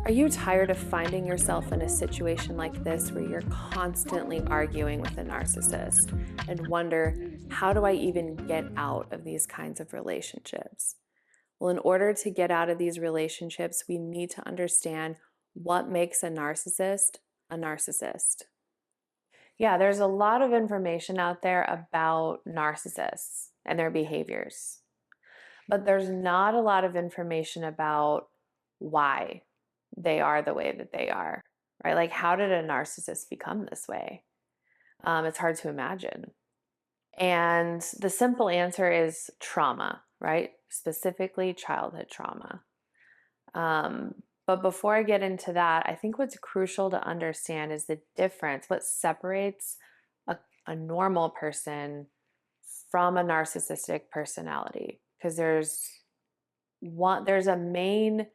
Are you tired of finding yourself in a situation like this where you're constantly arguing with a narcissist and wonder, how do I even get out of these kinds of relationships? Well, in order to get out of these relationships, we need to understand what makes a narcissist a narcissist. Yeah, there's a lot of information out there about narcissists and their behaviors, but there's not a lot of information about why they are the way that they are, right? Like, how did a narcissist become this way? It's hard to imagine. And the simple answer is trauma, right? Specifically, childhood trauma. But before I get into that, I think what's crucial to understand is the difference, what separates a normal person from a narcissistic personality. Because there's a main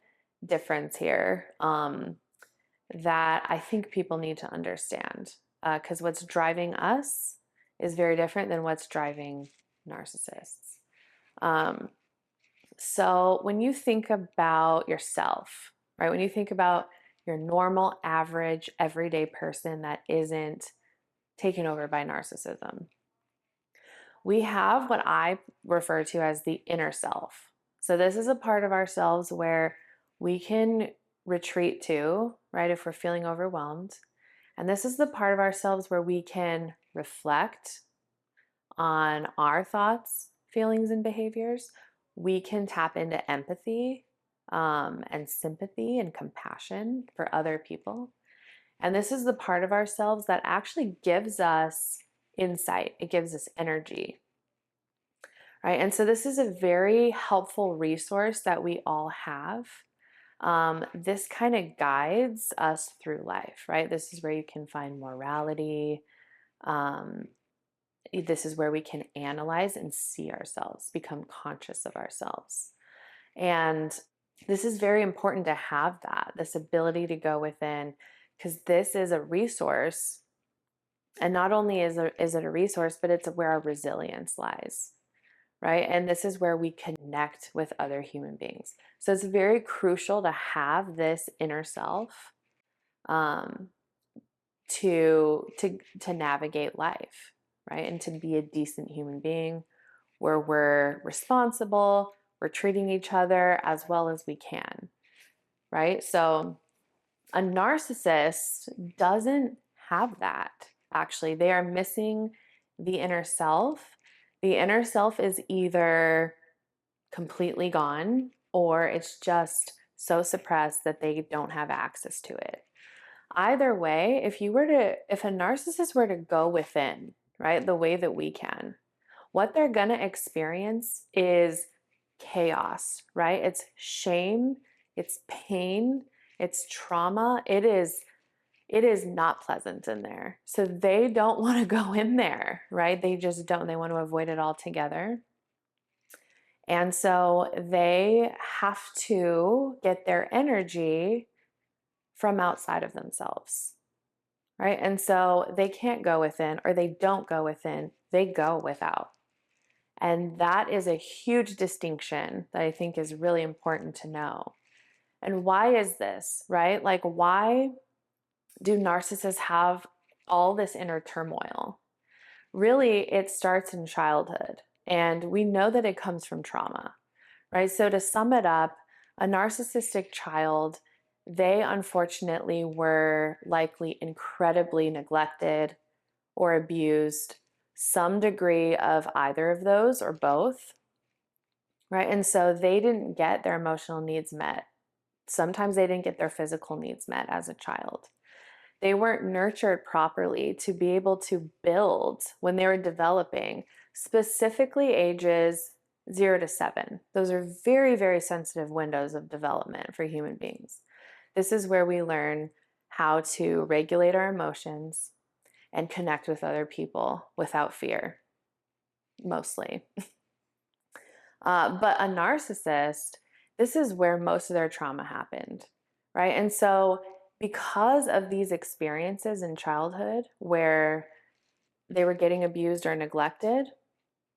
difference here that I think people need to understand. Because what's driving us is very different than what's driving narcissists. So when you think about yourself, right, when you think about your normal, average, everyday person that isn't taken over by narcissism, we have what I refer to as the inner self. So this is a part of ourselves where we can retreat to, right, if we're feeling overwhelmed. And this is the part of ourselves where we can reflect on our thoughts, feelings, and behaviors. We can tap into empathy and sympathy and compassion for other people. And this is the part of ourselves that actually gives us insight. It gives us energy, right? And so this is a very helpful resource that we all have. This kind of guides us through life, right? This is where you can find morality. This is where we can analyze and see ourselves, become conscious of ourselves. And this is very important to have that, this ability to go within, because this is a resource. And not only is it a resource, but it's where our resilience lies, right? And this is where we connect with other human beings. So it's very crucial to have this inner self to navigate life, right? And to be a decent human being where we're responsible, we're treating each other as well as we can, right? So a narcissist doesn't have that. Actually, they are missing the inner self. The inner self is either completely gone or it's just so suppressed that they don't have access to it. Either way, if a narcissist were to go within, right, the way that we can, what they're going to experience is chaos, right? It's shame, it's pain, it's trauma. It is not pleasant in there. So they don't want to go in there, right? They just don't. They want to avoid it altogether. And so they have to get their energy from outside of themselves, right? And so they can't go within, or they don't go within, they go without. And that is a huge distinction that I think is really important to know. And why is this, right? Like, why do narcissists have all this inner turmoil? Really, it starts in childhood. And we know that it comes from trauma, right? So to sum it up, a narcissistic child, they unfortunately were likely incredibly neglected or abused, some degree of either of those or both, right? And so they didn't get their emotional needs met. Sometimes they didn't get their physical needs met as a child. They weren't nurtured properly to be able to build when they were developing, specifically ages 0 to 7. Those are very, very sensitive windows of development for human beings. This is where we learn how to regulate our emotions and connect with other people without fear, mostly. But a narcissist, this is where most of their trauma happened, right? And so because of these experiences in childhood where they were getting abused or neglected,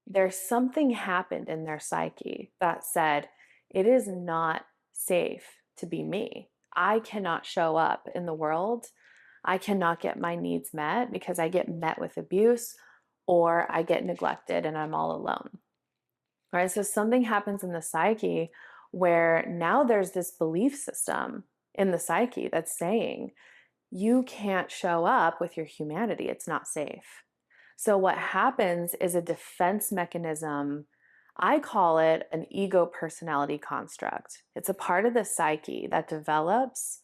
there's something happened in their psyche that said, it is not safe to be me. I cannot show up in the world. I cannot get my needs met because I get met with abuse or I get neglected and I'm all alone. Right? So something happens in the psyche where now there's this belief system in the psyche that's saying you can't show up with your humanity. It's not safe. So what happens is a defense mechanism. I call it an ego personality construct. It's a part of the psyche that develops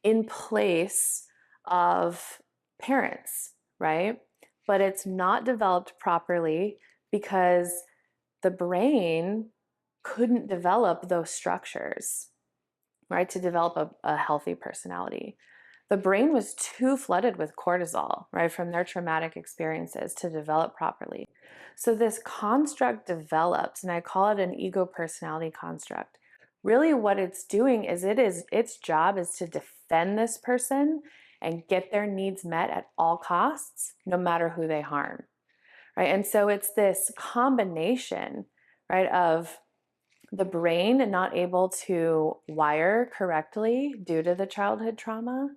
in place of parents, right? But it's not developed properly because the brain couldn't develop those structures, right, to develop a healthy personality. The brain was too flooded with cortisol, right, from their traumatic experiences to develop properly. So this construct develops, and I call it an ego personality construct. Really, what it's doing is its job is to defend this person and get their needs met at all costs, no matter who they harm, right? And so it's this combination, right, of the brain not able to wire correctly due to the childhood trauma.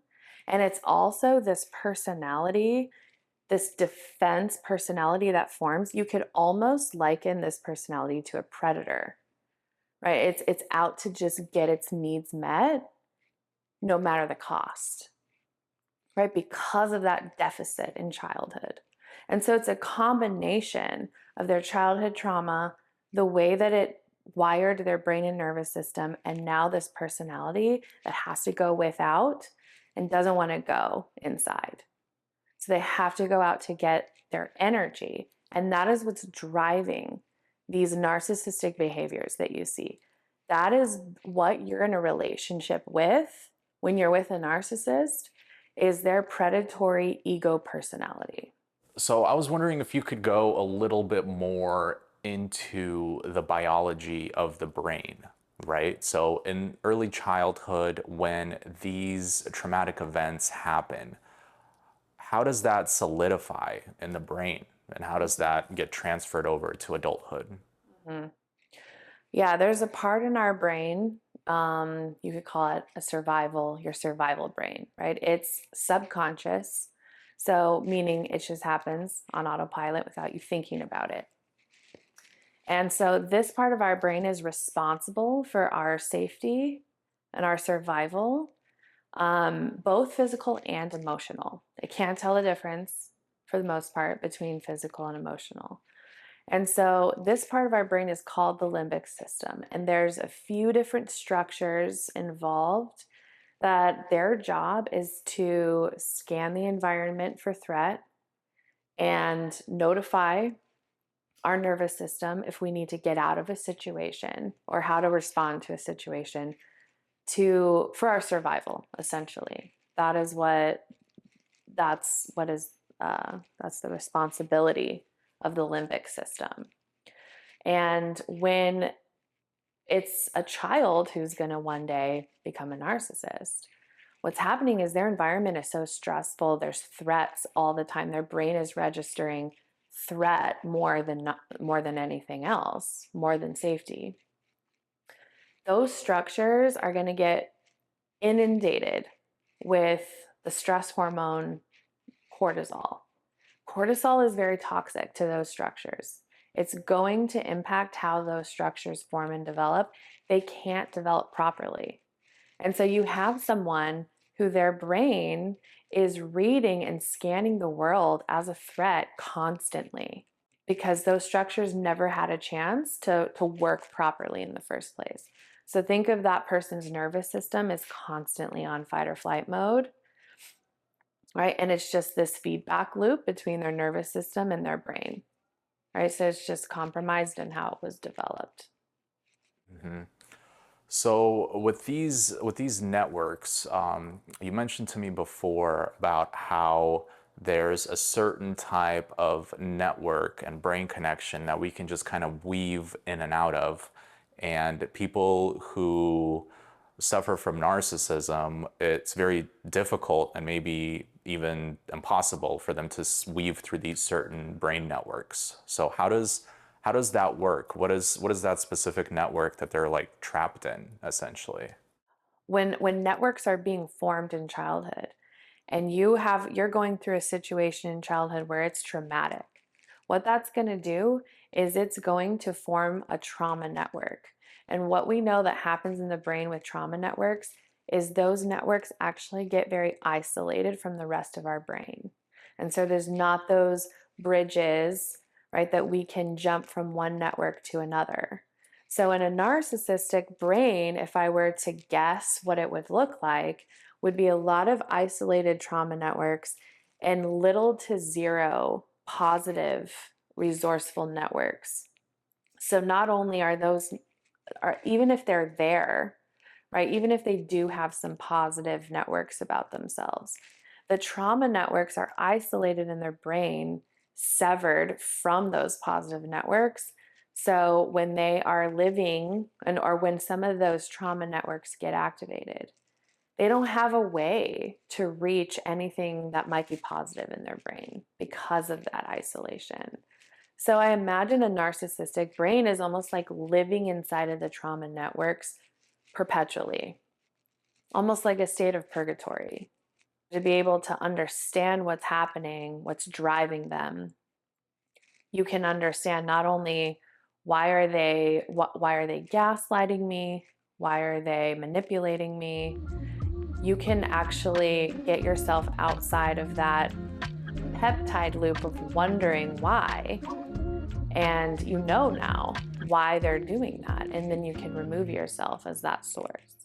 And it's also this personality, this defense personality that forms. You could almost liken this personality to a predator, right? It's out to just get its needs met no matter the cost, right? Because of that deficit in childhood. And so it's a combination of their childhood trauma, the way that it wired their brain and nervous system, and now this personality that has to go without and doesn't want to go inside. So they have to go out to get their energy. And that is what's driving these narcissistic behaviors that you see. That is what you're in a relationship with when you're with a narcissist, is their predatory ego personality. So I was wondering if you could go a little bit more into the biology of the brain, right? So in early childhood, when these traumatic events happen, how does that solidify in the brain? And how does that get transferred over to adulthood? Mhm. Yeah, there's a part in our brain, you could call it your survival brain, right? It's subconscious. So, meaning it just happens on autopilot without you thinking about it. And so, this part of our brain is responsible for our safety and our survival, both physical and emotional. It can't tell the difference for the most part between physical and emotional. And so this part of our brain is called the limbic system. And there's a few different structures involved that their job is to scan the environment for threat and notify our nervous system if we need to get out of a situation or how to respond to a situation for our survival, essentially. That's the responsibility of the limbic system. And when it's a child who's going to one day become a narcissist, what's happening is their environment is so stressful. There's threats all the time. Their brain is registering threat more than anything else, more than safety. Those structures are going to get inundated with the stress hormone cortisol. Cortisol is very toxic to those structures. It's going to impact how those structures form and develop. They can't develop properly. And so you have someone who their brain is reading and scanning the world as a threat constantly because those structures never had a chance to work properly in the first place. So think of that person's nervous system as constantly on fight or flight mode, right? And it's just this feedback loop between their nervous system and their brain, right? So it's just compromised in how it was developed. Mhm. So with these networks, you mentioned to me before about how there's a certain type of network and brain connection that we can just kind of weave in and out of, and people who suffer from narcissism, it's very difficult and maybe even impossible for them to weave through these certain brain networks. So how does that work? What is that specific network that they're like trapped in essentially? when networks are being formed in childhood, and you're going through a situation in childhood where it's traumatic, what that's going to do is it's going to form a trauma network. And what we know that happens in the brain with trauma networks is those networks actually get very isolated from the rest of our brain. And so there's not those bridges, right, that we can jump from one network to another. So in a narcissistic brain, if I were to guess what it would look like, would be a lot of isolated trauma networks and little to zero positive resourceful networks. So not only are those, even if they're there, right, even if they do have some positive networks about themselves, the trauma networks are isolated in their brain, severed from those positive networks. So when they are living, or when some of those trauma networks get activated, they don't have a way to reach anything that might be positive in their brain because of that isolation. So I imagine a narcissistic brain is almost like living inside of the trauma networks perpetually, almost like a state of purgatory. To be able to understand what's happening, what's driving them, you can understand not only why are they gaslighting me, why are they manipulating me. You can actually get yourself outside of that peptide loop of wondering why, and you know now why they're doing that, and then you can remove yourself as that source.